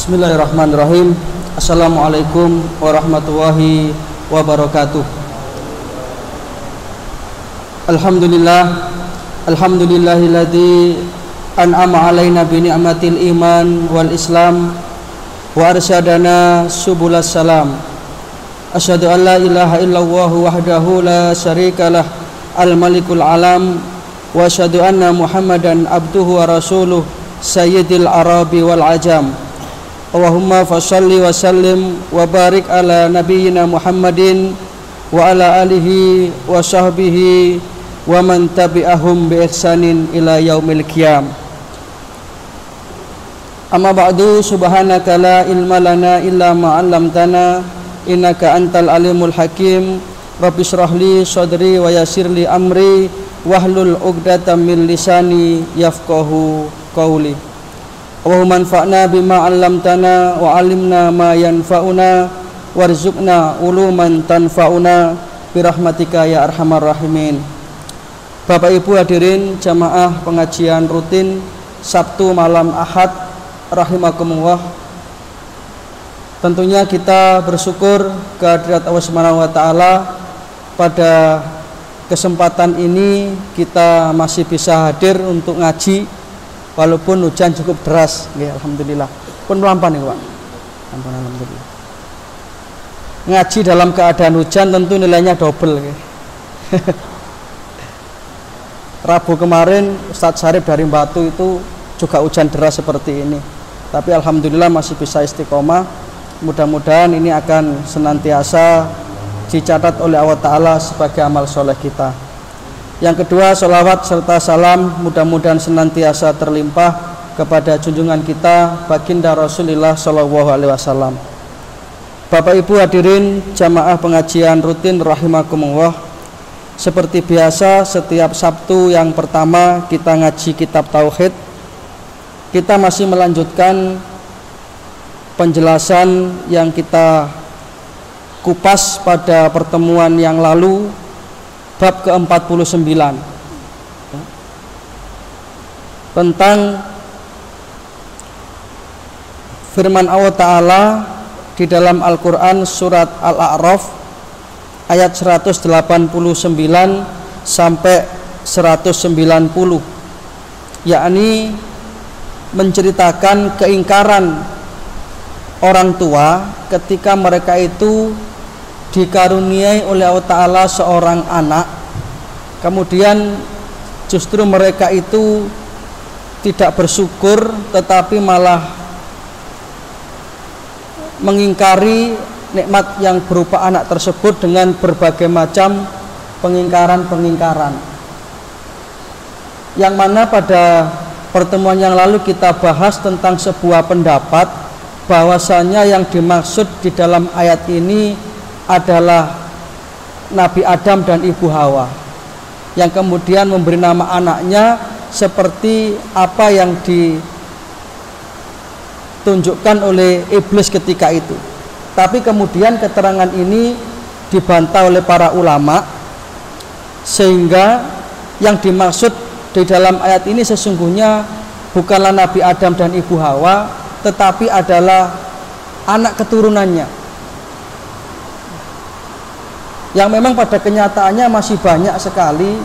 Bismillahirrahmanirrahim. Assalamualaikum warahmatullahi wabarakatuh. Alhamdulillahilladzi an'ama alaina bi ni'matil iman wal islam wa arsyadana subulas salam. Asyhadu an la ilaha illallah wahdahu la syarikalah al malikul alam wa asyhadu anna muhammadan abduhu wa rasuluh sayyidil arabi wal ajam. Allahumma fashalli wa sallim wa barik ala nabiyyina Muhammadin wa ala alihi wa sahbihi wa man tabi'ahum bi ihsanin ila yaumil qiyam. Amma ba'du, subhanaka la ilma lana illa ma 'allamtana innaka antal alimul hakim. Rabbi shrah li sadri wa yassir li amri wahlul 'uqdatam min lisani yafqahu qawli. Allahumma anfa'na bima 'allamtana wa 'allimna ma yanfa'una warzuqna uluman tanfa'una birahmatika ya arhamar rahimin. Bapak Ibu hadirin jamaah pengajian rutin Sabtu malam Ahad rahimakumullah. Tentunya kita bersyukur kehadirat Allah Subhanahu wa taala, pada kesempatan ini kita masih bisa hadir untuk ngaji walaupun hujan cukup deras, ya, alhamdulillah. Pun melampan nih, Pak. Ampun, alhamdulillah. Ngaji dalam keadaan hujan tentu nilainya double, ya. Rabu kemarin Ustadz Syarif dari Batu itu juga hujan deras seperti ini, tapi alhamdulillah masih bisa istiqomah. Mudah-mudahan ini akan senantiasa dicatat oleh Allah Ta'ala sebagai amal soleh kita. Yang kedua, sholawat serta salam mudah-mudahan senantiasa terlimpah kepada junjungan kita baginda Rasulullah Shallallahu Alaihi Wasallam. Bapak Ibu hadirin jamaah pengajian rutin rahimakumullah. Seperti biasa setiap Sabtu yang pertama kita ngaji kitab Tauhid. Kita masih melanjutkan penjelasan yang kita kupas pada pertemuan yang lalu, bab ke-49 tentang firman Allah Ta'ala di dalam Al-Quran surat Al-A'raf ayat 189 sampai 190, yakni menceritakan keingkaran orang tua ketika mereka itu dikaruniai oleh Allah Ta'ala seorang anak, kemudian justru mereka itu tidak bersyukur tetapi malah mengingkari nikmat yang berupa anak tersebut dengan berbagai macam pengingkaran-pengingkaran, yang mana pada pertemuan yang lalu kita bahas tentang sebuah pendapat bahwasanya yang dimaksud di dalam ayat ini adalah Nabi Adam dan Ibu Hawa, yang kemudian memberi nama anaknya seperti apa yang ditunjukkan oleh iblis ketika itu. Tapi kemudian keterangan ini dibantah oleh para ulama, sehingga yang dimaksud di dalam ayat ini sesungguhnya bukanlah Nabi Adam dan Ibu Hawa, tetapi adalah anak keturunannya, yang memang pada kenyataannya masih banyak sekali,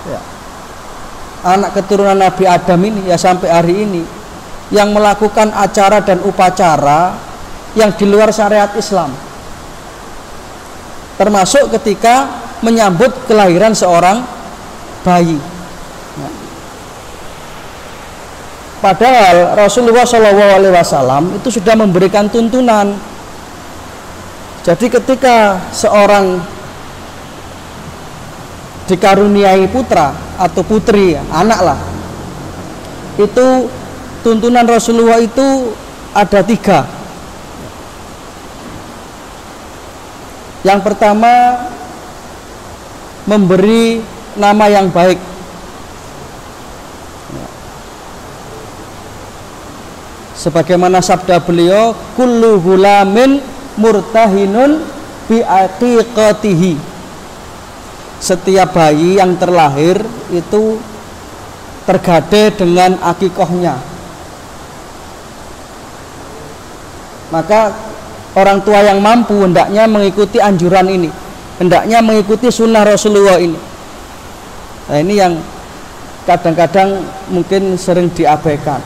ya, anak keturunan Nabi Adam ini ya sampai hari ini yang melakukan acara dan upacara yang di luar syariat Islam, termasuk ketika menyambut kelahiran seorang bayi. Nah, padahal Rasulullah SAW itu sudah memberikan tuntunan. Jadi ketika seorang dikaruniai putra atau putri, anak lah, itu tuntunan Rasulullah itu ada 3. Yang pertama, memberi nama yang baik. Sebagaimana sabda beliau, kullu gulamin murtahinun bi aqiqatihi. Setiap bayi yang terlahir itu tergade dengan akikohnya. Maka orang tua yang mampu hendaknya mengikuti anjuran ini, hendaknya mengikuti sunnah Rasulullah ini. Nah, ini yang kadang-kadang mungkin sering diabaikan.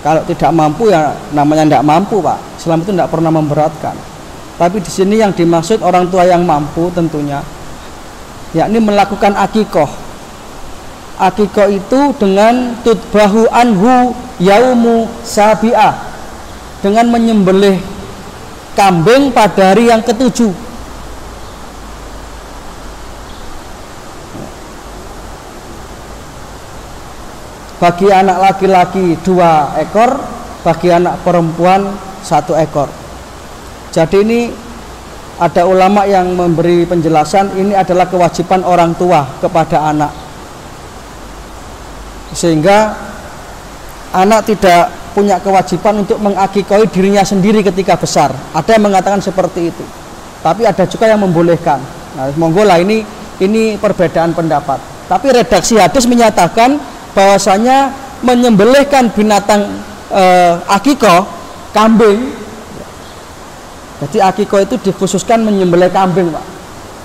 Kalau tidak mampu ya namanya tidak mampu, Pak. Islam itu tidak pernah memberatkan. Tapi di sini yang dimaksud orang tua yang mampu tentunya, yakni melakukan akikoh. Akikoh itu dengan tutbahu anhu yaumu sabi'ah, dengan menyembelih kambing pada hari yang ketujuh. Bagi anak laki-laki 2 ekor, bagi anak perempuan 1 ekor. Jadi ini ada ulama yang memberi penjelasan, ini adalah kewajiban orang tua kepada anak, sehingga anak tidak punya kewajiban untuk mengakikoi dirinya sendiri ketika besar. Ada yang mengatakan seperti itu, tapi ada juga yang membolehkan. Nah, monggo lah, ini perbedaan pendapat. Tapi redaksi hadis menyatakan bahwasanya menyembelihkan binatang akikoh, kambing. Jadi akikoh itu dikhususkan menyembelih kambing, Pak.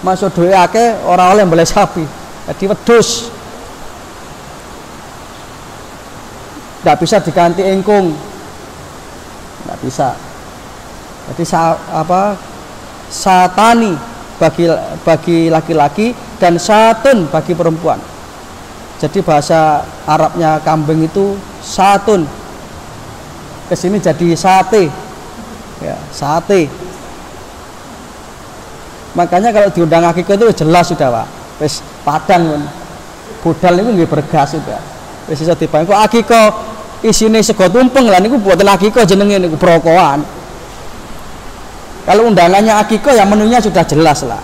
Masuk duwe akeh ora oleh mbelih sapi. Jadi wedhus. Tidak bisa diganti engkung, tidak bisa. Jadi satani bagi laki-laki dan satun bagi perempuan. Jadi bahasa Arabnya kambing itu satun, kesini jadi sate, ya, sate. Makanya kalau diundang akikah itu jelas sudah, Pak. Wis padang, budal itu nggih bergas sudah. Wis iso dibayang kok akikah isine sego tumpeng lah niku buatan akikah jenenge niku brokoan. Kalau undangannya akikah ya menunya sudah jelas lah.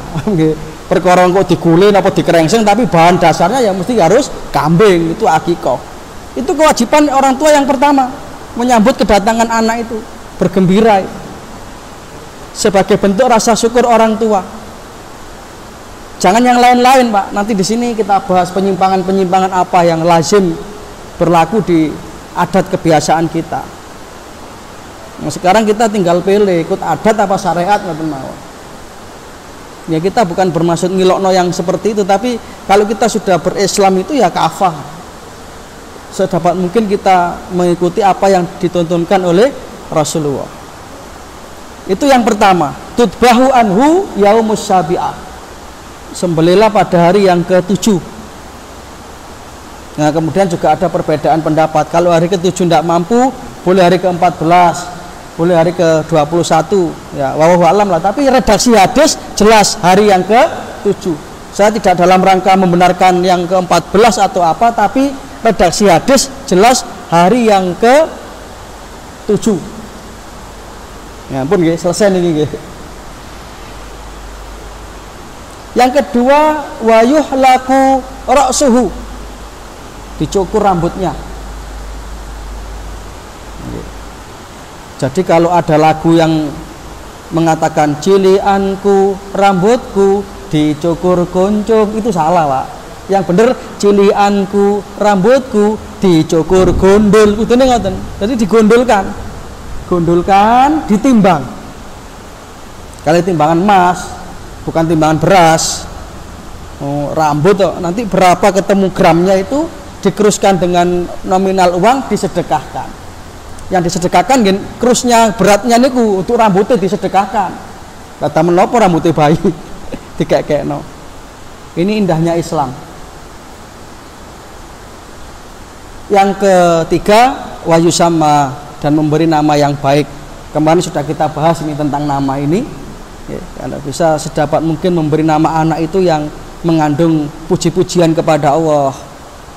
Perkara kok digulai apa dikerengseng, tapi bahan dasarnya ya mesti harus kambing, itu akikah. Itu kewajiban orang tua yang pertama, menyambut kedatangan anak itu, bergembira sebagai bentuk rasa syukur orang tua. Jangan yang lain-lain, Pak. Nanti di sini kita bahas penyimpangan-penyimpangan apa yang lazim berlaku di adat kebiasaan kita. Nah, sekarang kita tinggal pilih ikut adat apa syariat, ngoten mawon. Ya, kita bukan bermaksud ngilokno yang seperti itu, tapi kalau kita sudah berislam itu ya kafah. Sedapat mungkin kita mengikuti apa yang dituntunkan oleh Rasulullah. Itu yang pertama, tutbahu anhu yaumus sabi'ah. Sembelihlah pada hari yang ke-7. Nah, kemudian juga ada perbedaan pendapat. Kalau hari ke-7 tidak mampu, boleh hari ke-14, boleh hari ke-21, ya wallahu alam lah. Tapi redaksi hadis jelas hari yang ke-7. Saya tidak dalam rangka membenarkan yang ke-14 atau apa, tapi redaksi hadis jelas hari yang ke-7. Ya ampun nggih, selesai niki nggih. Yang kedua, wayuhlaku ra'suhu, dicukur rambutnya. Jadi kalau ada lagu yang mengatakan cilianku rambutku dicukur kuncung, itu salah, Pak. Yang benar cilianku rambutku dicukur gondol, itu nih ngoten. Jadi digondolkan, gondolkan, ditimbang. Kalau timbangan emas, bukan timbangan beras. Rambut nanti berapa ketemu gramnya itu dikeruskan dengan nominal uang, disedekahkan. Yang disedekahkan kerusnya beratnya niku untuk rambutnya disedekahkan. Kata menopo rambutnya bayi dikekekno. Ini indahnya Islam. Yang ketiga, wayusama, dan memberi nama yang baik. Kemarin sudah kita bahas ini tentang nama ini. Ya, kalau bisa sedapat mungkin memberi nama anak itu yang mengandung puji-pujian kepada Allah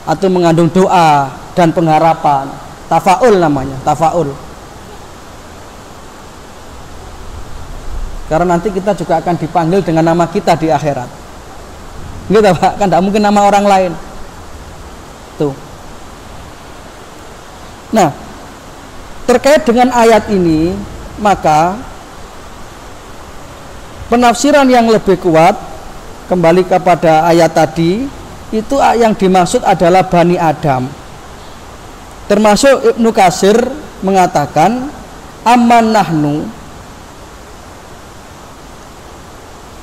atau mengandung doa dan pengharapan. Tafaul namanya, tafaul. Karena nanti kita juga akan dipanggil dengan nama kita di akhirat. Gitu Pak, kan tidak mungkin nama orang lain. Tuh. Nah, terkait dengan ayat ini, maka penafsiran yang lebih kuat kembali kepada ayat tadi, itu yang dimaksud adalah Bani Adam. Termasuk Ibnu Katsir mengatakan amman nahnu,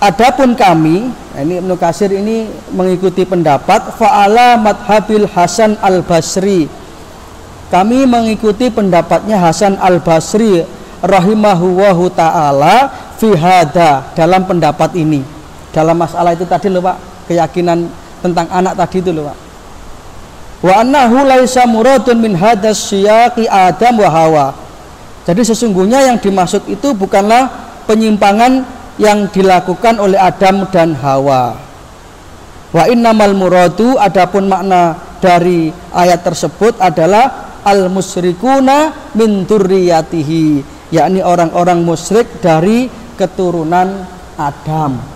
adapun kami, ini Ibnu Katsir ini mengikuti pendapat fa'ala madhabil Hasan al-Basri, kami mengikuti pendapatnya Hasan al-Basri rahimahullahu ta'ala fi hada, dalam pendapat ini, dalam masalah itu tadi loh Pak, keyakinan tentang anak tadi itu loh Pak. Wa annahu laisa muradun min hadas siyaqi Adam wa Hawa. Jadi sesungguhnya yang dimaksud itu bukanlah penyimpangan yang dilakukan oleh Adam dan Hawa. Wa innamal muradu, adapun makna dari ayat tersebut adalah al musyrikuna min dzurriyyatihi, yakni orang-orang musyrik dari keturunan Adam.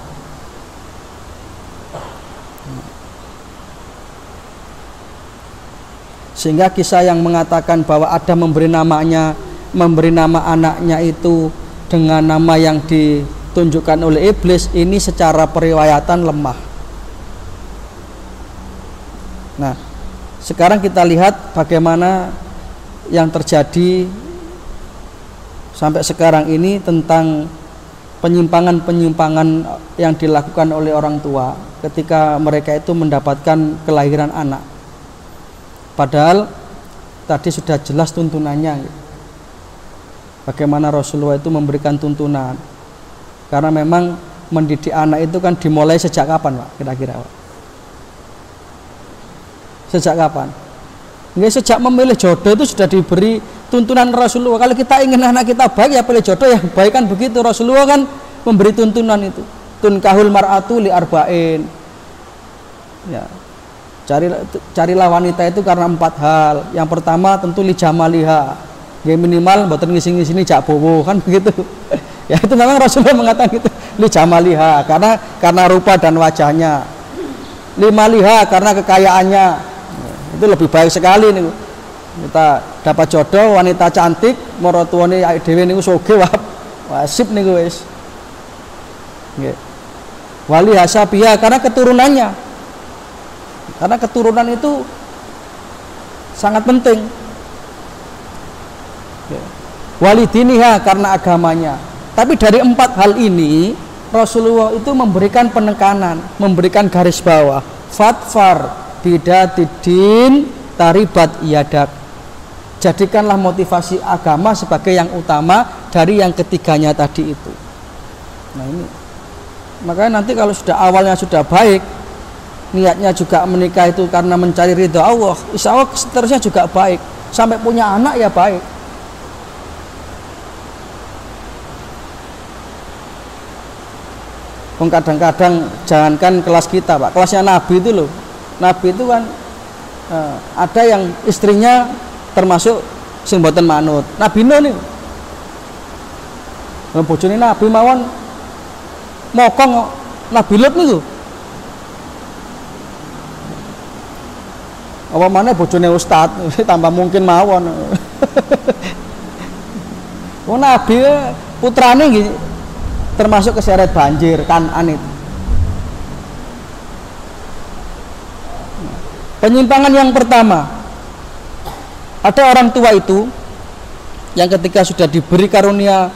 Sehingga kisah yang mengatakan bahwa Adam memberi nama anaknya itu dengan nama yang ditunjukkan oleh iblis, ini secara periwayatan lemah. Nah, sekarang kita lihat bagaimana yang terjadi sampai sekarang ini tentang penyimpangan-penyimpangan yang dilakukan oleh orang tua ketika mereka itu mendapatkan kelahiran anak. Padahal tadi sudah jelas tuntunannya, bagaimana Rasulullah itu memberikan tuntunan. Karena memang mendidik anak itu kan dimulai sejak kapan Pak, kira-kira Pak? Sejak kapan? Nggak, sejak memilih jodoh itu sudah diberi tuntunan Rasulullah. Kalau kita ingin anak kita baik, ya pilih jodoh yang baik, kan begitu. Rasulullah kan memberi tuntunan itu, tunkahul mar'atu li arba'in, ya, carilah wanita itu karena 4 hal. Yang pertama tentu li jamaliha, ya minimal mboten ngisi-ngisini jak bowo, kan begitu. Ya itu memang Rasulullah mengatakan itu, li jamaliha karena rupa dan wajahnya, li maliha karena kekayaannya. Itu lebih baik sekali nih, kita dapat jodoh wanita cantik, maratuwane awake dhewe niku sugih, wasip niku wis. Nggih. Wali hasabiha karena keturunannya. Karena keturunan itu sangat penting. Walidiniha karena agamanya. Tapi dari 4 hal ini Rasulullah itu memberikan penekanan, memberikan garis bawah. Fatfar bidatidin taribat iyadak. Jadikanlah motivasi agama sebagai yang utama dari yang ketiganya tadi itu. Nah ini, makanya nanti kalau sudah awalnya sudah baik, niatnya juga menikah itu karena mencari ridha Allah, insya Allah seterusnya juga baik, sampai punya anak ya baik. Kadang-kadang jangankan kelas kita Pak, kelasnya Nabi itu loh, Nabi itu kan ada yang istrinya termasuk sing boten manut. Nabi Nuh nih, bojone Nabi mawon mokong Nabi Lut niku. Apa mana bojone ustad tambah mungkin mawon. Wong Nabi putrane nggih termasuk keseret banjir Kan'an itu. Penyimpangan yang pertama, ada orang tua itu yang ketika sudah diberi karunia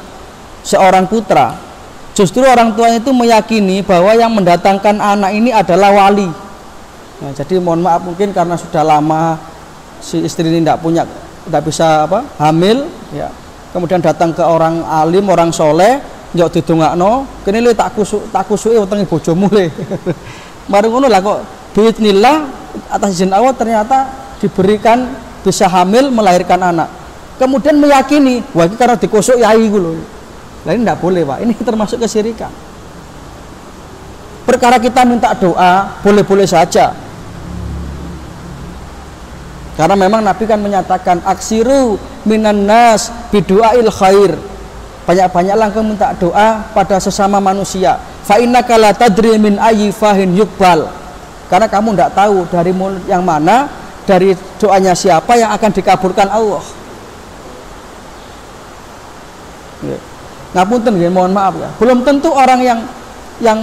seorang putra, justru orang tua itu meyakini bahwa yang mendatangkan anak ini adalah wali. Nah, jadi mohon maaf mungkin karena sudah lama si istri ini tidak bisa hamil, ya. Kemudian datang ke orang alim, orang soleh, njok didongakno, kene le tak kusuke wetenge bojomu le. Mari ngono lah kok biidznillah atas izin Allah ternyata diberikan bisa hamil melahirkan anak. Kemudian meyakini, wah ini karena dikusuk yai iku lho. Lah ini tidak boleh Pak, ini termasuk kesyirikan. Perkara kita minta doa boleh-boleh saja. Karena memang Nabi kan menyatakan aksiru minan nas bidu'ail khair. banyak-banyaklah engkau minta doa pada sesama manusia. Fa innaka la tadri min ayyi fahin yuqbal. Karena kamu tidak tahu dari mulut yang mana, dari doanya siapa yang akan dikabulkan Allah. Ngapunten nggih, mohon maaf ya. Belum tentu orang yang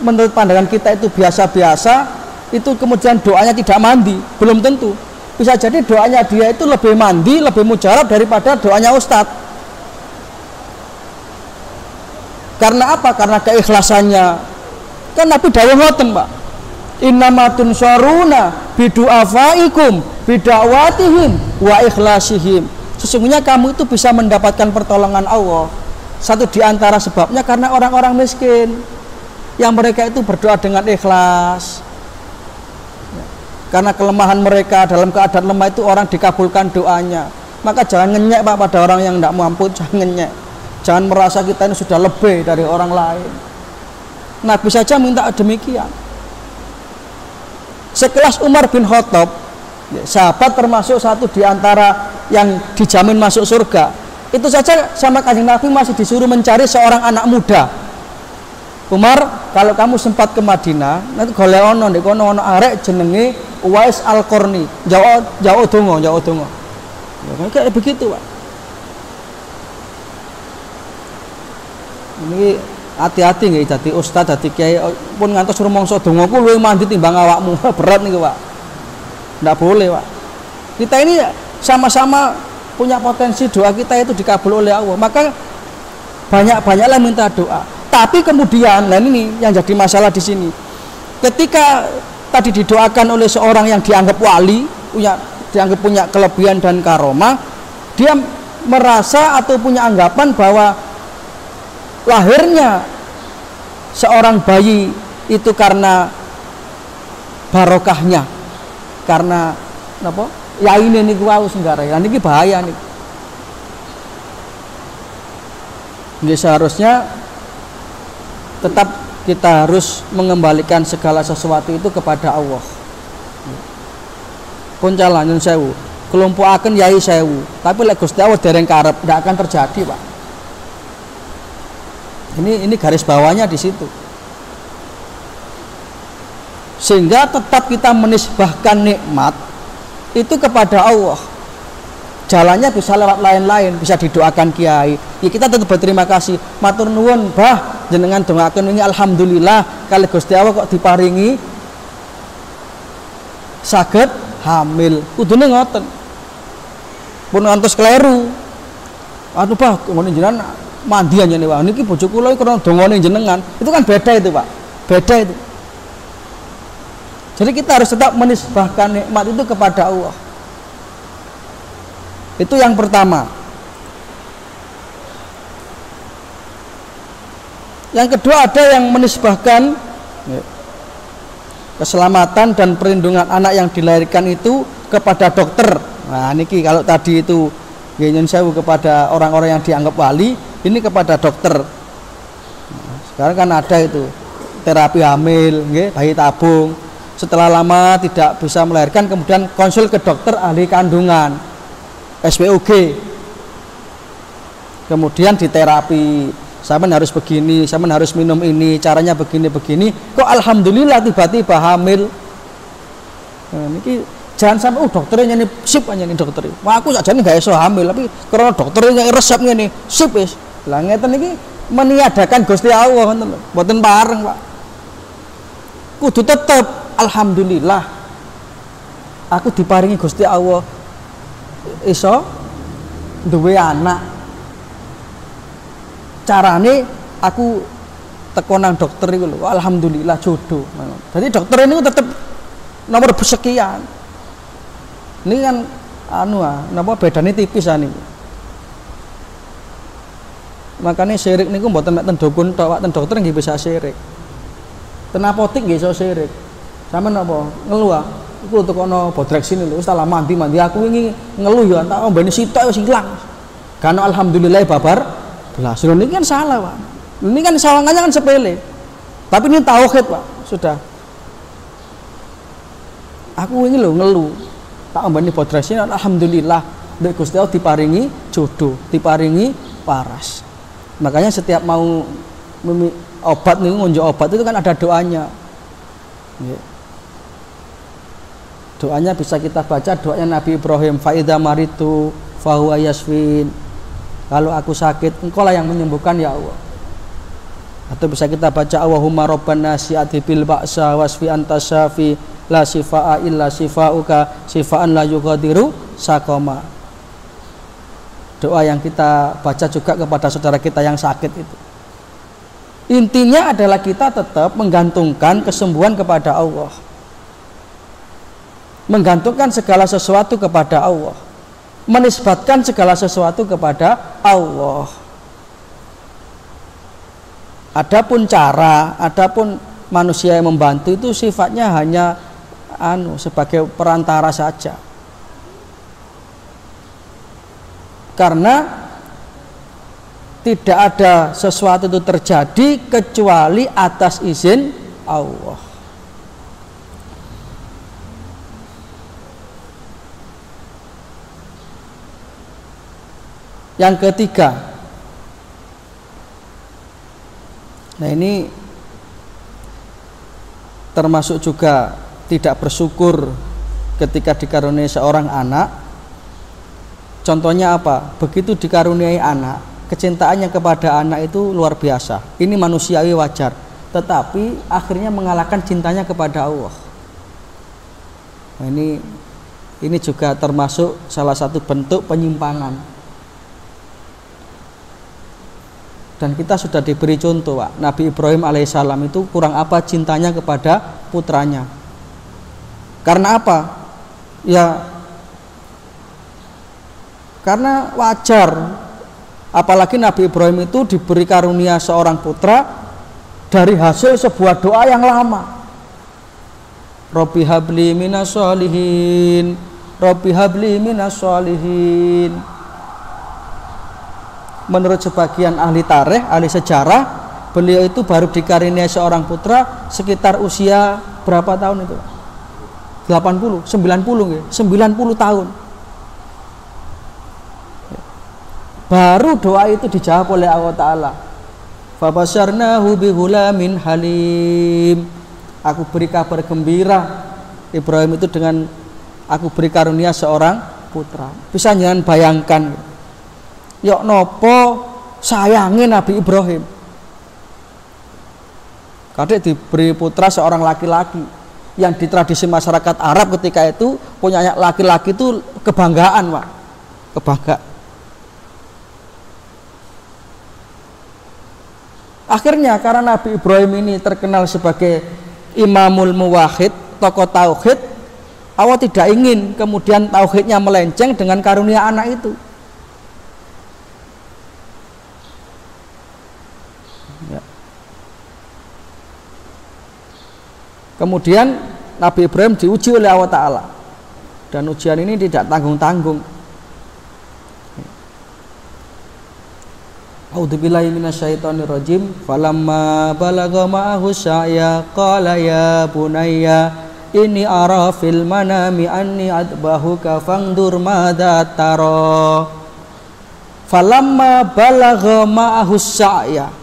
menurut pandangan kita itu biasa-biasa itu kemudian doanya tidak mandi, belum tentu. Bisa jadi doanya dia itu lebih mandi, lebih mujarab daripada doanya ustadz. Karena apa? Karena keikhlasannya. Kan Nabi dawuh ngoten, Pak. Innamatun syaruna bidu'afaikum bida'watihim wa ikhlasihim. Sesungguhnya kamu itu bisa mendapatkan pertolongan Allah. Satu di antara sebabnya karena orang-orang miskin yang mereka itu berdoa dengan ikhlas. Karena kelemahan mereka, dalam keadaan lemah itu orang dikabulkan doanya. Maka jangan ngenyek, Pak, pada orang yang tidak mampu. Jangan ngenyek. Jangan merasa kita ini sudah lebih dari orang lain. Nabi saja minta demikian. Sekelas Umar bin Khattab, sahabat termasuk satu di antara yang dijamin masuk surga, itu saja sama Kanjeng Nabi masih disuruh mencari seorang anak muda. Umar, kalau kamu sempat ke Madinah, nanti golek ono ndek kono ono arek jenenge Uwais Al-Qarni. Jauh donga. Ya, kayak begitu, Pak. Ini hati-hati nggih dadi ustaz, dadi kiai pun ngantos rumangsa donga ku luwih mandi timbang awakmu. Berat niku, Pak. Ndak boleh, Pak. Kita ini sama-sama punya potensi doa kita itu dikabul oleh Allah. Maka banyak-banyaklah minta doa. Tapi kemudian, nah ini yang jadi masalah di sini. Ketika tadi didoakan oleh seorang yang dianggap wali, dianggap punya kelebihan dan karomah, dia merasa atau punya anggapan bahwa lahirnya seorang bayi itu karena barokahnya, karena apa? Ya ini niku wau senggara. Niki bahaya nih. Jadi seharusnya tetap kita harus mengembalikan segala sesuatu itu kepada Allah. Pun nyun sewu, kelompokaken yai sewu, tapi lek Gusti Allah dereng karep ndak akan terjadi, Pak. Ini garis bawahnya di situ. Sehingga tetap kita menisbahkan nikmat itu kepada Allah. Jalannya bisa lewat lain-lain, bisa didoakan kiai. Ya kita tetap berterima kasih. Matur nuwun, Mbah, jenengan dongaken wingi alhamdulillah kali Gusti Allah kok diparingi saged hamil. Kudune ngoten. Pun ngantos kleru. Aduh, Pak, ngene jenengan mandi aja nih, Pak. Niki bojo kula iki krana dongane jenengan. Itu kan beda itu, Pak. Beda itu. Jadi kita harus tetap menisbahkan nikmat itu kepada Allah. Itu yang pertama. Yang kedua, ada yang menisbahkan keselamatan dan perlindungan anak yang dilahirkan itu kepada dokter. Nah, niki kalau tadi itu nyun sewu kepada orang-orang yang dianggap wali, ini kepada dokter. Nah, sekarang kan ada itu terapi hamil, bayi tabung. Setelah lama tidak bisa melahirkan, kemudian konsul ke dokter ahli kandungan, SPOG. Kemudian diterapi, sampean harus begini, sampean harus minum ini, caranya begini-begini. Kok alhamdulillah tiba-tiba hamil. Nah, niki jangan sampai dokternya ini sip aja nih dokter. Wah, aku sajane gak iso hamil, tapi karena dokternya resep ngene, sip wis. Lah ngeten iki meniadakan Gusti Allah ngoten lho. Mboten pareng, Pak. Kudu tetep alhamdulillah aku diparingi Gusti Allah iso duwe anak. Carane aku teko nang dokter iku lho, alhamdulillah jodoh. Jadi dokter ini tetep nomor sekian. Ini kan napa bedane tipis niku. Makanya syirik niku mboten mek ten dukun tok, Pak, ten dokter nggih bisa syirik. Ten apotek nggih iso syirik. Sampeyan napa ngeluh ah? Iku tekono bodrek sini lho, wis tak mandi aku wingi ngeluh ya tak ombeni sitok wis ilang. Karena alhamdulillah babar belas. Ini kan salah, Pak. Ini kan sawangannya kan sepele. Tapi ini tauhid, Pak. Sudah. Aku wingi lho ngeluh. Tak ombeni bodrek sini alhamdulillah ndek Gusti Allah diparingi jodoh, diparingi waras. Makanya setiap mau obat nih, ngunjuk obat itu kan ada doanya. Doanya bisa kita baca, doanya Nabi Ibrahim, fa idza maritu fa huwa yashfin. Kalau aku sakit, engkau lah yang menyembuhkan ya Allah. Atau bisa kita baca, Allahumma rabbana si'ati bil ba'sa wasfi anta syafi la shifaa illa shifauka shifaan la yughadiru saqama. Doa yang kita baca juga kepada saudara kita yang sakit itu. Intinya adalah kita tetap menggantungkan kesembuhan kepada Allah. Menggantungkan segala sesuatu kepada Allah. Menisbatkan segala sesuatu kepada Allah. Adapun cara, adapun manusia yang membantu itu sifatnya hanya sebagai perantara saja. Karena tidak ada sesuatu itu terjadi kecuali atas izin Allah. Yang ketiga, nah ini termasuk juga tidak bersyukur ketika dikaruniai seorang anak. Contohnya apa? Begitu dikaruniai anak, kecintaannya kepada anak itu luar biasa. Ini manusiawi wajar, tetapi akhirnya mengalahkan cintanya kepada Allah. Nah, ini juga termasuk salah satu bentuk penyimpangan. Dan kita sudah diberi contoh, Pak. Nabi Ibrahim alaihissalam itu kurang apa cintanya kepada putranya. Karena apa? Ya karena wajar, apalagi Nabi Ibrahim itu diberi karunia seorang putra dari hasil sebuah doa yang lama. Rabbi habli minas sholihin, Rabbi habli minas sholihin. Menurut sebagian ahli tarikh, ahli sejarah, beliau itu baru dikaruniai seorang putra sekitar usia berapa tahun itu? 80, 90 tahun. Baru doa itu dijawab oleh Allah Ta'ala. Fabasyarnahu bihulamin halim. Aku beri kabar gembira Ibrahim itu dengan aku beri karunia seorang putra. Bisa jangan bayangkan, yok nopo sayangin Nabi Ibrahim. Kadek diberi putra seorang laki-laki, yang di tradisi masyarakat Arab ketika itu punya anak laki-laki itu kebanggaan, Pak. Kebanggaan. Akhirnya karena Nabi Ibrahim ini terkenal sebagai imamul muwahhid, tokoh tauhid, Allah tidak ingin kemudian tauhidnya melenceng dengan karunia anak itu. Ya. Kemudian Nabi Ibrahim diuji oleh Allah Ta'ala, dan ujian ini tidak tanggung-tanggung. A'udzubillahi minasyaitonirrajim. Falamma balagha ma'ahu sa'ya qala ya bunayya inni ara fil manami anni adbahuka fangdur madza tara. Falamma balagha ma'ahu sa'ya,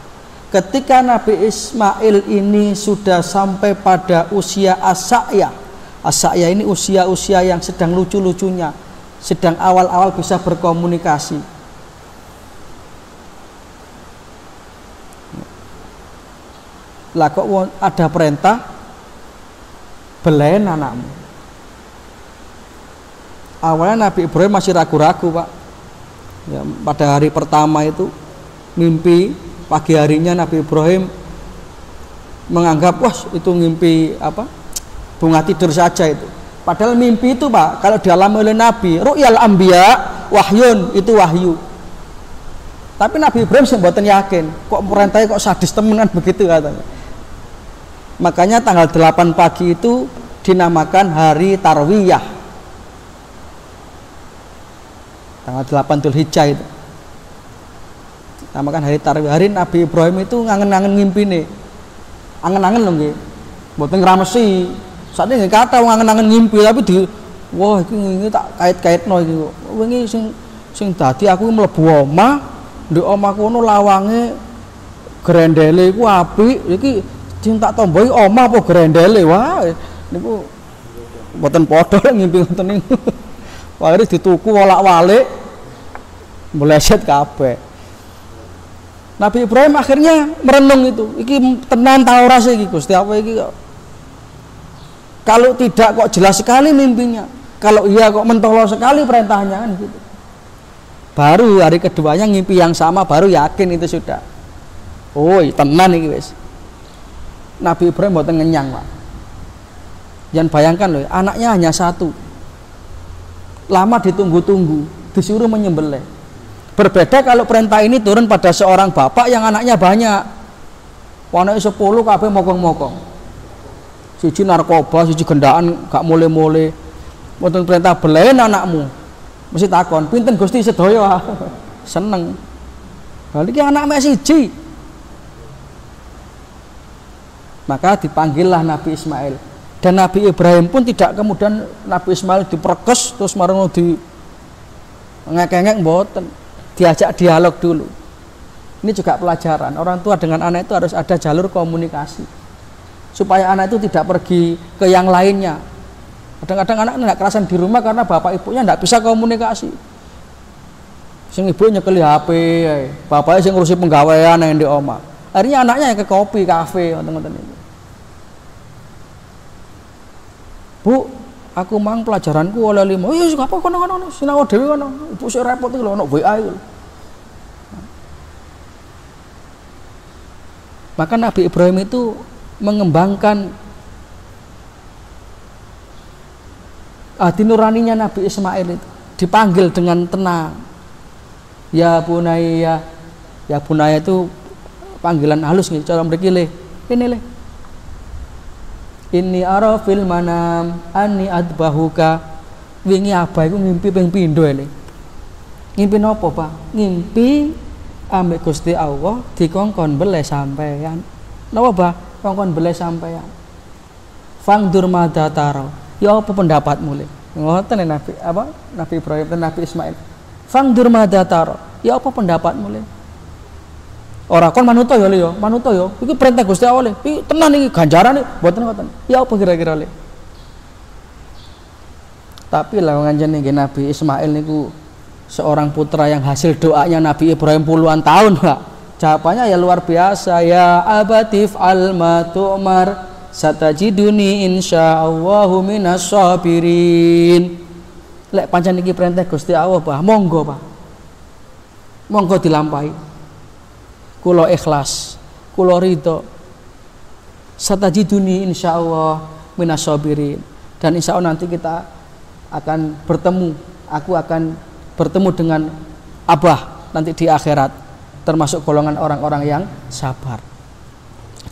ketika Nabi Ismail ini sudah sampai pada usia as-sa'ya. As-sa'ya ini usia-usia yang sedang lucu-lucunya, sedang awal-awal bisa berkomunikasi. Lah kok ada perintah belain anakmu. Awalnya Nabi Ibrahim masih ragu-ragu, Pak. Ya, pada hari pertama itu mimpi, pagi harinya Nabi Ibrahim menganggap wah itu mimpi apa? Bunga tidur saja itu. Padahal mimpi itu, Pak, kalau dialami oleh Nabi, ru'yal anbiya wahyun, itu wahyu. Tapi Nabi Ibrahim sih mboten yakin, kok perintahnya kok sadis temenan begitu katanya. Makanya tanggal 8 pagi itu dinamakan hari Tarwiyah. Tanggal 8 Dzulhijjah itu namakan hari Tarwiyah. Hari Nabi Ibrahim itu ngangen-ngangen ngimpi nih. Angen-angen loh nggih. Mboten ngramesi. Sakniki nggih kata ngangen-angen ngimpi tapi wah iki tak kait-kaitno iki. Wingi sing dadi aku mlebu omah ndek omah kono lawange grendele iku apik, iki cinta tomboi omah apa grendele wae. Niku mboten padha ngimpi ngoten niku. Akhire dituku wolak-walik meleset kabeh. Nabi Ibrahim akhirnya merenung itu. Iki tenan ta ora sih iki Gusti apa iki kok. Kalau tidak kok jelas sekali mimpinya. Kalau iya kok mentolo sekali perintahnya kan gitu. Baru hari keduanya ngimpi yang sama baru yakin itu sudah. Oh, tenan iki wis. Nabi Ibrahim mboten ngenyang, Pak. Jangan bayangkan loh, anaknya hanya satu. Lama ditunggu-tunggu, disuruh menyembelih. Berbeda kalau perintah ini turun pada seorang bapak yang anaknya banyak. Anaknya 10 kabeh mokong-mokong. Siji narkoba, siji gendaan gak mule-mule. Mboten perintah belain anakmu. Mesti takon, pinten Gusti sedaya? Seneng. Balik iki anak mek siji. Maka dipanggillah Nabi Ismail. Dan Nabi Ibrahim pun tidak kemudian Nabi Ismail diperkes terus marang di ngek-ngek mboten. Diajak dialog dulu. Ini juga pelajaran. Orang tua dengan anak itu harus ada jalur komunikasi. Supaya anak itu tidak pergi ke yang lainnya. Kadang-kadang anak tidak kerasan di rumah karena bapak ibunya tidak bisa komunikasi. Sing ibu nyekeli HP, bapaknya sing ngurusi penggawaian yang di omah. Akhirnya anaknya yang ke kopi, kafe, ngoten-ngoten itu. Bu, aku mang pelajaranku oleh 5. Oh iya, apa kono-kono sinau dhewe kono. Ibu sik repot iki lho ono WA iki. Maka Nabi Ibrahim itu mengembangkan hati nuraninya Nabi Ismail itu. Dipanggil dengan tenang. Ya bunaya, ya bunaya itu panggilan halus nih, cara mriki le. Ini le. Inni ara fil manam anni adbahuka. Wingi abah iku ngimpi ping pindho ini. Ngimpi napa, Pak? Ngimpi ambek Gusti Allah dikongkon beleh sampeyan. Napa, Pak? Kongkon beleh sampeyan. Fangdur madataro. Ya apa pendapatmu le? Ngoten Nabi apa? Nabi Ibrahim dan Nabi Ismail. Fangdur madataro. Ya apa pendapatmu le? Ora kon manuto ya le yo, manuto yo. Iki perintah Gusti Allah le. Iki tenan iki ganjarane mboten ngoten. Ya apa kira-kira le? Tapi lah nganjen nggih Nabi Ismail niku seorang putra yang hasil doanya Nabi Ibrahim puluhan tahun, Pak. Jawabannya ya luar biasa. Ya abatif alma tu'mar satajiduni insyaallahu minas sabirin. Lek pancen iki perintah Gusti Allah, Pak. Monggo, Pak. Monggo dilampahi. Kulo ikhlas, kulo ridho. Satajiduni insyaallah minas sabirin. Dan insyaallah nanti kita akan bertemu. Aku akan bertemu dengan Abah nanti di akhirat, termasuk golongan orang-orang yang sabar.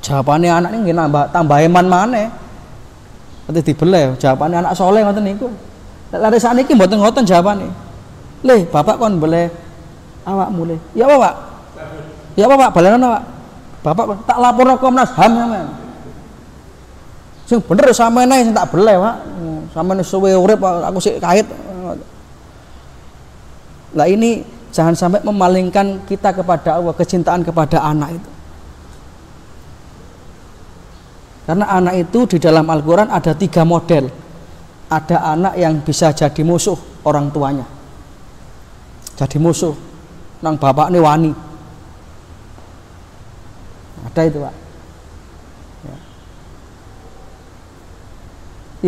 Jawabannya anak ini nambah tambah iman maneh. Nanti dibeleh. Jawabannya anak soleh ngoten niku. Lare sakniki mboten ngoten jawabane. Le, bapak kon boleh awakmu le. Ya apa, Pak? Ya apa, Pak? Balenono, Pak. Bapak tak laporno Komnas HAM sampean. Sing bener sampeyan sing tak beleh, Pak. Sampeyan suwe urip aku sik kait. Lah ini jangan sampai memalingkan kita kepada Allah, kecintaan kepada anak itu. Karena anak itu di dalam Al-Quran ada 3 model. Ada anak yang bisa jadi musuh orang tuanya. Jadi musuh. Nang bapak ini wani. Ada itu, Pak. Ya.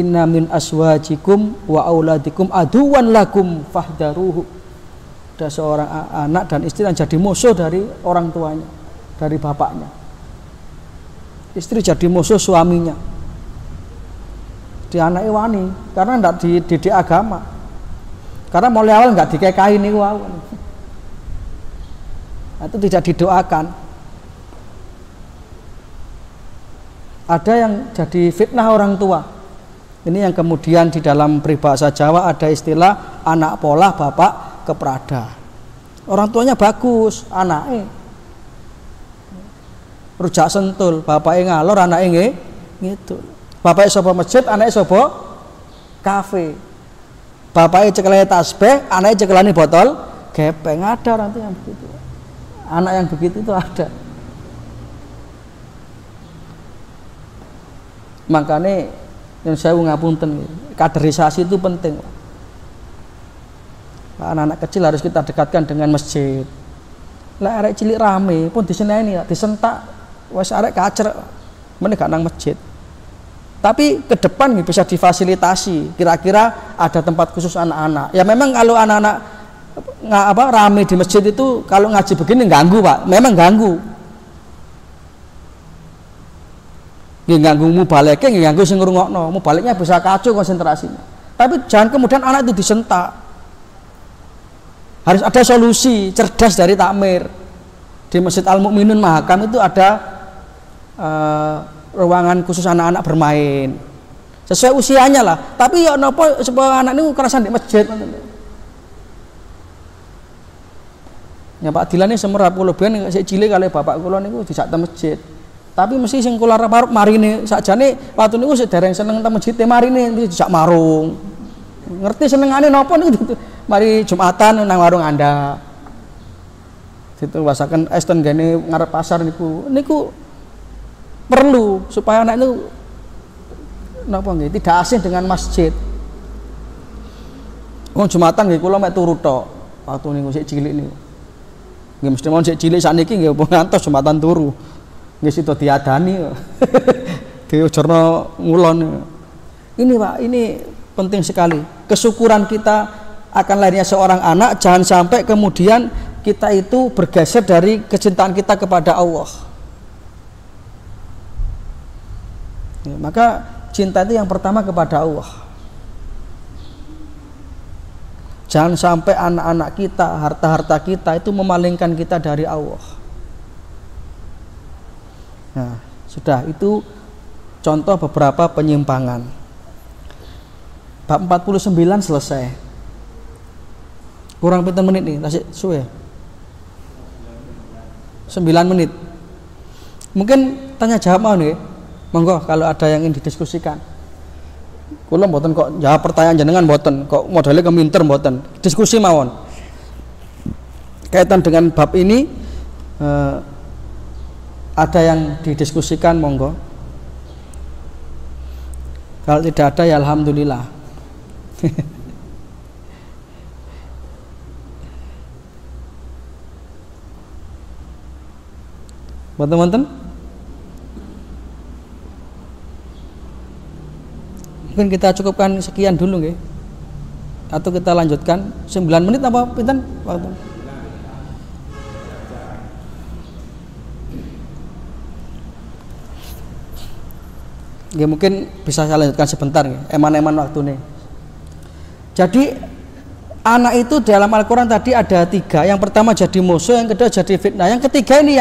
Inna min aswajikum wa auladikum aduwan lakum fahdaruhu. Ada seorang anak dan istri yang jadi musuh dari orang tuanya, dari bapaknya. Istri jadi musuh suaminya. Di anaknya wani karena tidak dididik agama. Karena mulai awal nggak dikekain niku awal. Itu tidak didoakan. Ada yang jadi fitnah orang tua. Ini yang kemudian di dalam peribahasa Jawa ada istilah anak pola bapak keprada. Orang tuanya bagus, anaknya rujak sentul, bapaknya ngalor, anaknya gitu. Bapaknya sopo masjid, anaknya sopo kafe. Bapaknya cekelane tasbih, anaknya cekelane botol gepeng. Ada orang tuh yang begitu. Anak yang begitu itu ada. Makanya yang saya ngapunten, kaderisasi itu penting. Anak-anak kecil harus kita dekatkan dengan masjid. Lah arek cilik rame pun diseneni, disentak, wes arek kacer, meneh gak nang masjid. Tapi ke depan bisa difasilitasi. Kira-kira ada tempat khusus anak-anak. Ya memang kalau anak-anak rame di masjid itu kalau ngaji begini ganggu, Pak. Memang ganggu. Nggih ganggu mubaleke, nggih ganggu sing ngrungokno. Mubaleknya bisa kacau konsentrasinya. Tapi jangan kemudian anak itu disentak. Harus ada solusi cerdas dari takmir. Di Masjid Al Mukminun Mahakam itu ada ruangan khusus anak-anak bermain. Sesuai usianya lah. Tapi ya napa supaya anak ini kerasan di masjid. Ya Pak Dilan ini semerap kula ben sik cilik kali bapak kula niku dijak teng masjid. Tapi mesti sing kula arep marine sakjane waktu niku sik dereng seneng teng masjid marine mesti dijak marung. Ngerti senengane napa niku mari Jumatan nang warung Anda. Situ wasaken es ten gene ngarep pasar niku perlu supaya anak itu napa nggih tidak asing dengan masjid. Wong Jumatan nggih kula mek turu tok waktu niku sik cilik niku. Nggih mesti mon sik cilik sakniki nggih ngantos Jumatan turu. Nggih sida diadani kok. Diujurno ngulon. Ini Pak, ini penting sekali. Kesyukuran kita akan lahirnya seorang anak jangan sampai kemudian kita itu bergeser dari kecintaan kita kepada Allah. Ya, maka cinta itu yang pertama kepada Allah. Jangan sampai anak-anak kita, harta-harta kita itu memalingkan kita dari Allah. Nah, sudah itu contoh beberapa penyimpangan. Bab 49 selesai. Kurang pinten menit nih, tasik suwe. 9 menit. Mungkin tanya jawab mau nih. Monggo kalau ada yang ingin didiskusikan. Kula mboten kok jawab pertanyaan jenengan mboten, kok modalnya keminter mboten. Diskusi mawon. Kaitan dengan bab ini ada yang didiskusikan monggo. Kalau tidak ada ya alhamdulillah. Buat teman-teman mungkin kita cukupkan sekian dulu nggih. Atau kita lanjutkan 9 menit apa pinten waktu? Ya mungkin bisa saya lanjutkan sebentar ya, eman-eman waktu nih. Jadi anak itu dalam Al-Quran tadi ada 3. Yang pertama jadi musuh, yang kedua jadi fitnah, yang ketiga ini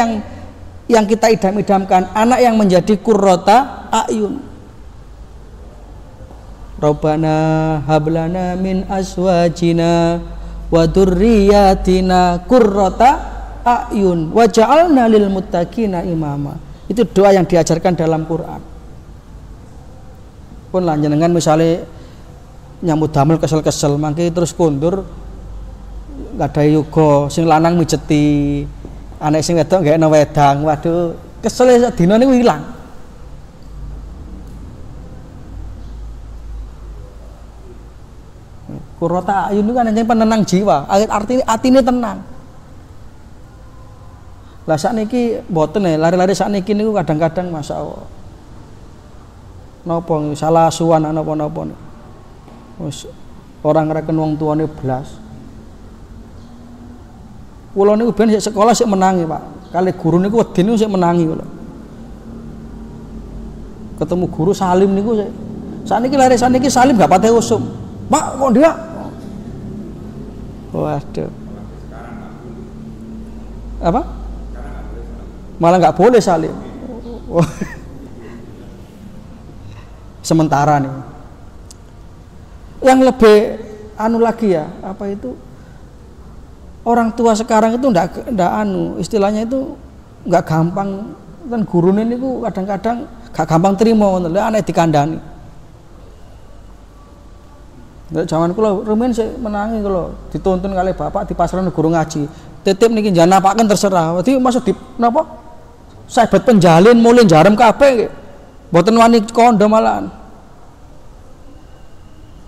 yang kita idam-idamkan, anak yang menjadi qurrata a'yun. Rabbana hablana min azwajina wa dzurriyyatina qurrata a'yun waj'alna lil muttaqina imama. Itu doa yang diajarkan dalam Quran. Pun lanjenengan misalnya nyambut damel kesel-kesel mangke terus kundur nggak ada yoga sing lanang mijeti anak sing wedok nggak enak wedang, waduh kesel ya dino niku hilang. Qurrata ayun itu kan hanya penenang jiwa, artinya atine tenang. Lah sakniki mboten ya, lari-lari sakniki niku kadang-kadang masyaallah napa salah suwan napa-napa wis orang reken wong tuane blas. Kula niku ben sik sekolah sik menangi, Pak. Kali guru niku wedi niku sik menangi kula. Ketemu guru Salim niku sik sakniki lare sakniki Salim gak pate usum. Pak kok dia? Waduh. Apa? Malah nggak boleh Salim. Sementara nih. Yang lebih anu lagi ya, apa itu? Orang tua sekarang itu ndak anu, istilahnya itu nggak gampang. Kan guru ini ku kadang-kadang gak gampang terima, aneh dikandani. Nek jaman kula rumiyin sik menangi kula dituntun kali bapak di pasaran guru ngaji. Titip niki njan napaken terserah. Dadi maksud di napa? Sahabat penjalin mulih jarem kabeh nggih. Mboten wani kandha malahan.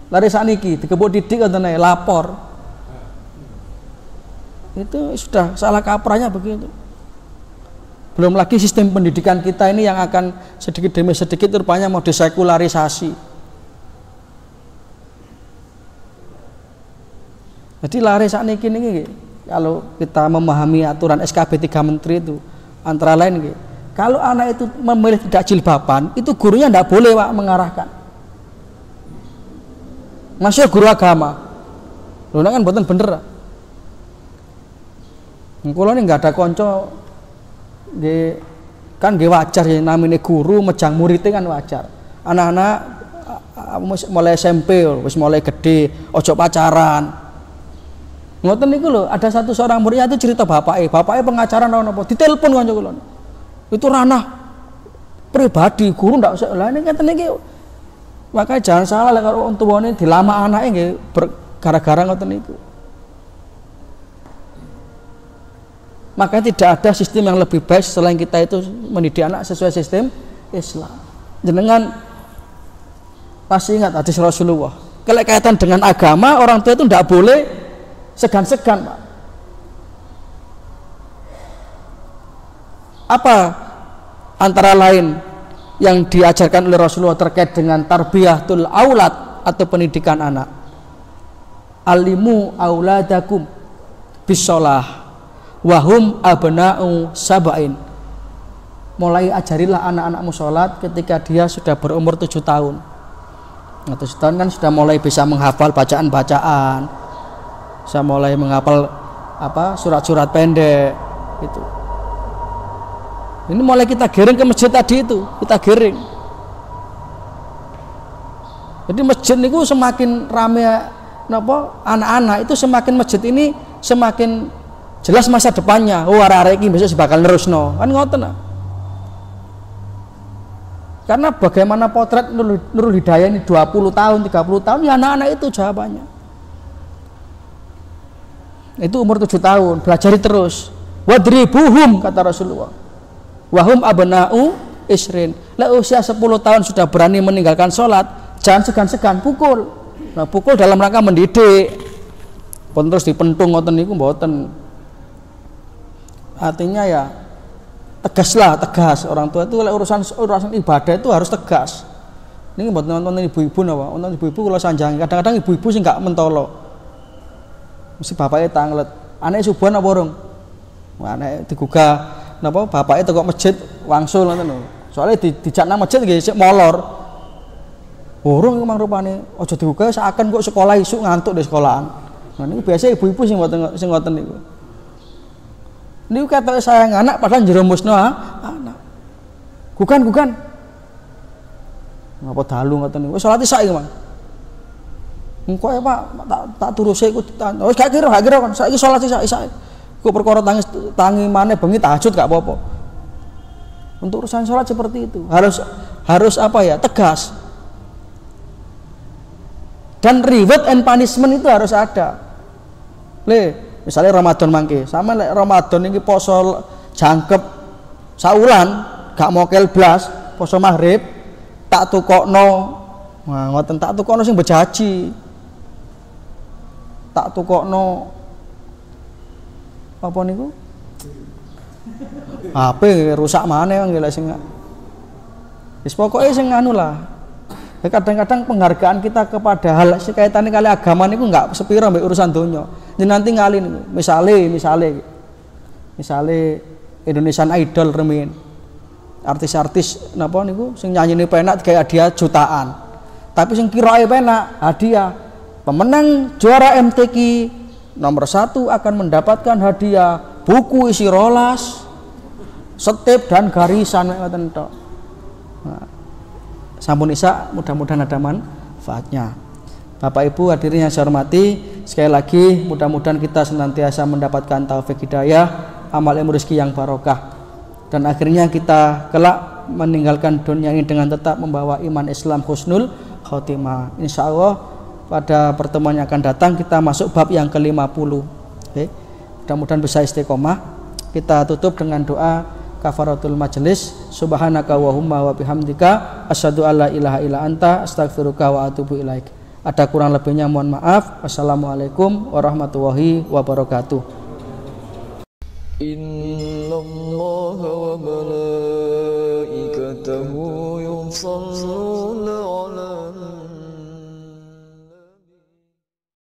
Lari sakniki dikebuk didik ngoten ae lapor. Itu sudah salah kaprahnya begitu. Belum lagi sistem pendidikan kita ini yang akan sedikit demi sedikit rupanya mau disekularisasi. Jadi lari sakniki niki kalau kita memahami aturan SKB 3 Menteri itu antara lain niki, kalau anak itu memilih tidak jilbaban, itu gurunya tidak boleh Pak mengarahkan. Masih guru agama. Lho kan mboten bener. Kula ini nggak ada konco kan nggih wajar ya namine guru mejang muridnya kan wajar. Anak-anak mulai SMP wis mulai gede, ojo pacaran. Ngoten niku lho, ada seorang muridnya itu cerita bapaknya pengacara napa ditelepon kanca kula. Itu ranah pribadi, guru ndak usah. Lah ini ngeten niki. Makanya jangan salah lek karo wong tuwane dilama anake nggih gara-gara ngoten niku. Maka tidak ada sistem yang lebih baik selain kita itu mendidik anak sesuai sistem Islam. Jenengan masih ingat hadis Rasulullah. Kalau kaitan dengan agama, orang tua itu tidak boleh segan-segan, Pak. Apa antara lain yang diajarkan oleh Rasulullah terkait dengan tarbiyatul aulad atau pendidikan anak? Alimu auladakum bisolah wahum abna'u sab'in. Mulai ajarilah anak-anakmu sholat ketika dia sudah berumur 7 tahun. Nah, 7 tahun kan sudah mulai bisa menghafal bacaan-bacaan, bisa mulai menghafal surat-surat pendek itu. Ini mulai kita giring ke masjid tadi itu, kita giring. Jadi masjid itu semakin ramai anak-anak itu semakin masjid ini semakin jelas masa depannya. Oh, arek-arek iki besok bakal nerusno. Kan ngoten. Karena bagaimana potret Nurul Hidayah ini 20 tahun, 30 tahun ya anak-anak itu jawabannya. Itu umur 7 tahun, belajari terus. Wadribuhum kata Rasulullah. Wahum abna'u isrin. Lah usia 10 tahun sudah berani meninggalkan sholat, jangan segan-segan pukul. Nah, pukul dalam rangka mendidik. Pun terus dipentung ngoten niku mboten. Artinya ya tegas orang tua itu urusan ibadah itu harus tegas. Ini buat nonton ibu-ibu napa? Nonton ibu-ibu kalau sanjang kadang-kadang ibu-ibu sih nggak mentolo. Mesti bapaknya tanglet. Anaknya subuhan apa urung? Anaknya digugah napa bapaknya teko masjid wangsul ngoten lho. Soalnya dijak nang masjid nggih sik molor. Urung memang rupane aja digugah seakan kok sekolah isuk ngantuk di sekolahan. Nah niku biasa ibu-ibu sing ngoten niku. Niku kata sayang anak padahal jerumusno anak. Gugan. Ngapa dalu ngoten niku. Wis salat isya iki, Mang. Engko ya Pak, tak turusi iku wis gak kira kan. Saiki salat isya. Kok perkara tangi maneh bengi tahajud gak apa-apa. Untuk urusan salat seperti itu harus apa ya? Tegas. Dan reward and punishment itu harus ada. Misalnya Ramadan mangke, sama lek Ramadan ini poso jangkep saulan, gak mokel blas, poso maghrib, tak tukokno, nah ngoten tak tukokno sing bejaji, tak tukokno apa niku? HP rusak maneh nggih lek sing. Wis pokoke sing anu lah. Kadang-kadang penghargaan kita kepada hal kaitannya kali agama niku enggak sepiro mbek urusan donya. Nanti ngalih niku. Misale Indonesian Idol remen. Artis-artis napa niku sing nyanyine penak kayak hadiah jutaan. Tapi sing kirae penak hadiah pemenang juara MTQ nomor 1 akan mendapatkan hadiah buku isi rolas, setip dan garisan ngoten tok. Nah, sampun isya, mudah-mudahan ada manfaatnya. Bapak Ibu hadirin yang saya hormati, sekali lagi mudah-mudahan kita senantiasa mendapatkan taufik hidayah, amal ilmu rezeki yang barokah, dan akhirnya kita kelak meninggalkan dunia ini dengan tetap membawa iman Islam husnul khotimah. Insya Allah pada pertemuan yang akan datang kita masuk bab yang ke-50. Oke. Mudah-mudahan bisa istiqomah. Kita tutup dengan doa kafaratul majelis. Subhanaka wahumma wa bihamdika asyhadu alla ilaha illa anta astaghfiruka wa atubu ilaik. Ada kurang lebihnya mohon maaf. Wassalamualaikum warahmatullahi wabarakatuh. Innallaha wa malaikatahu yusholluna